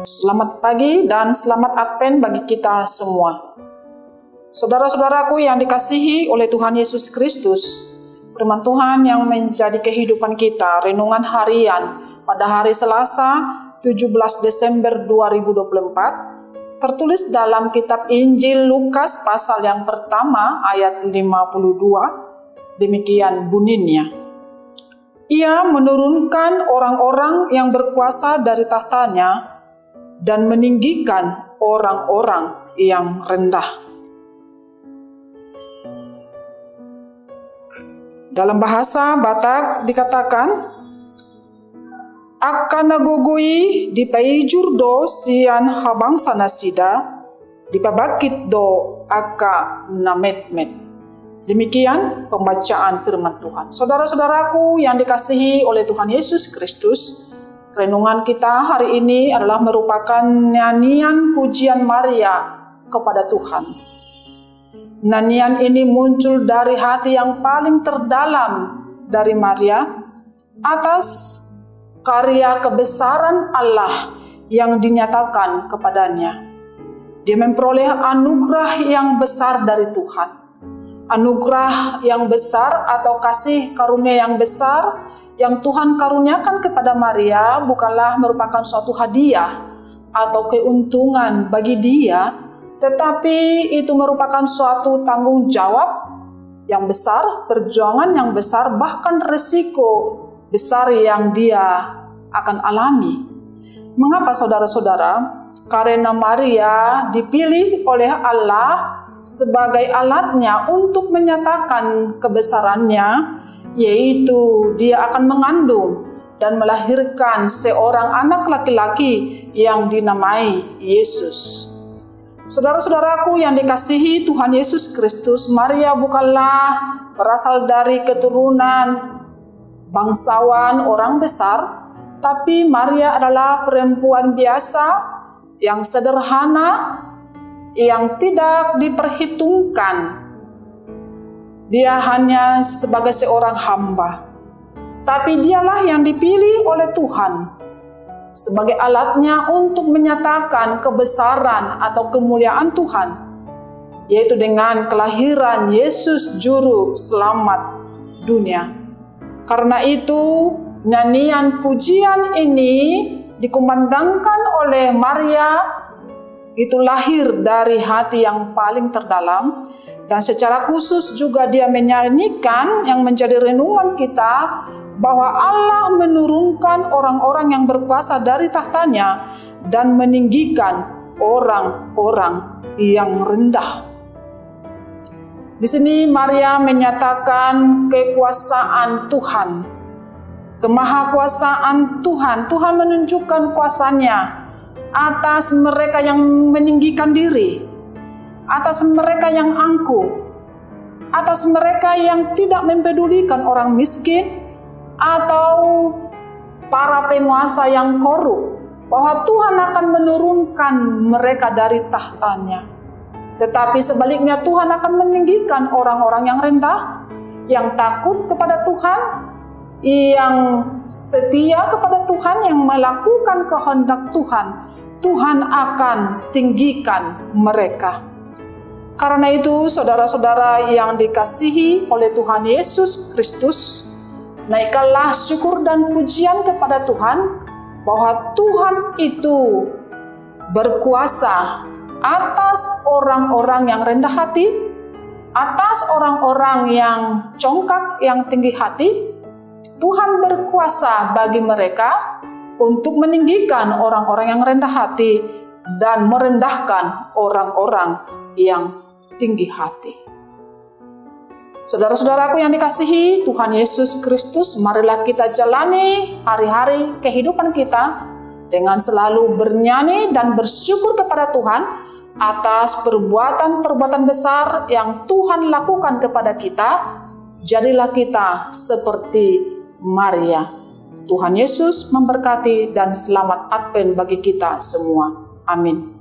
Selamat pagi dan selamat Advent bagi kita semua. Saudara-saudaraku yang dikasihi oleh Tuhan Yesus Kristus, firman Tuhan yang menjadi kehidupan kita, renungan harian pada hari Selasa 17 Desember 2024, tertulis dalam kitab Injil Lukas pasal yang pertama ayat 52, demikian bunyinya. Ia menurunkan orang-orang yang berkuasa dari tahtanya dan meninggikan orang-orang yang rendah. Dalam bahasa Batak dikatakan, akan nagugui di paijur do sian habang sanasida, di pabakit do aka nametmet. Demikian pembacaan firman Tuhan. Saudara-saudaraku yang dikasihi oleh Tuhan Yesus Kristus, renungan kita hari ini adalah merupakan nyanyian pujian Maria kepada Tuhan. Nyanyian ini muncul dari hati yang paling terdalam dari Maria atas karya kebesaran Allah yang dinyatakan kepadanya. Dia memperoleh anugerah yang besar dari Tuhan. Anugerah yang besar atau kasih karunia yang besar yang Tuhan karuniakan kepada Maria bukanlah merupakan suatu hadiah atau keuntungan bagi dia, tetapi itu merupakan suatu tanggung jawab yang besar, perjuangan yang besar, bahkan resiko besar yang dia akan alami. Mengapa saudara-saudara? Karena Maria dipilih oleh Allah sebagai alatnya untuk menyatakan kebesarannya, yaitu dia akan mengandung dan melahirkan seorang anak laki-laki yang dinamai Yesus. Saudara-saudaraku yang dikasihi Tuhan Yesus Kristus, Maria bukanlah berasal dari keturunan bangsawan orang besar, tapi Maria adalah perempuan biasa yang sederhana, yang tidak diperhitungkan. Dia hanya sebagai seorang hamba, tapi dialah yang dipilih oleh Tuhan sebagai alatnya untuk menyatakan kebesaran atau kemuliaan Tuhan, yaitu dengan kelahiran Yesus Juru Selamat dunia. Karena itu, nyanyian pujian ini dikumandangkan oleh Maria, itu lahir dari hati yang paling terdalam, dan secara khusus juga dia menyanyikan yang menjadi renungan kita bahwa Allah menurunkan orang-orang yang berkuasa dari tahtanya dan meninggikan orang-orang yang rendah. Di sini Maria menyatakan kekuasaan Tuhan, kemahakuasaan Tuhan. Tuhan menunjukkan kuasanya atas mereka yang meninggikan diri, atas mereka yang angkuh, atas mereka yang tidak mempedulikan orang miskin atau para penguasa yang korup, bahwa Tuhan akan menurunkan mereka dari tahtanya. Tetapi sebaliknya Tuhan akan meninggikan orang-orang yang rendah, yang takut kepada Tuhan, yang setia kepada Tuhan, yang melakukan kehendak Tuhan. Tuhan akan tinggikan mereka. Karena itu, saudara-saudara yang dikasihi oleh Tuhan Yesus Kristus, naikkanlah syukur dan pujian kepada Tuhan bahwa Tuhan itu berkuasa atas orang-orang yang rendah hati, atas orang-orang yang congkak, yang tinggi hati. Tuhan berkuasa bagi mereka untuk meninggikan orang-orang yang rendah hati dan merendahkan orang-orang yang tinggi hati. Saudara-saudaraku yang dikasihi Tuhan Yesus Kristus, marilah kita jalani hari-hari kehidupan kita dengan selalu bernyanyi dan bersyukur kepada Tuhan atas perbuatan-perbuatan besar yang Tuhan lakukan kepada kita. Jadilah kita seperti Maria. Tuhan Yesus memberkati dan selamat Advent bagi kita semua. Amin.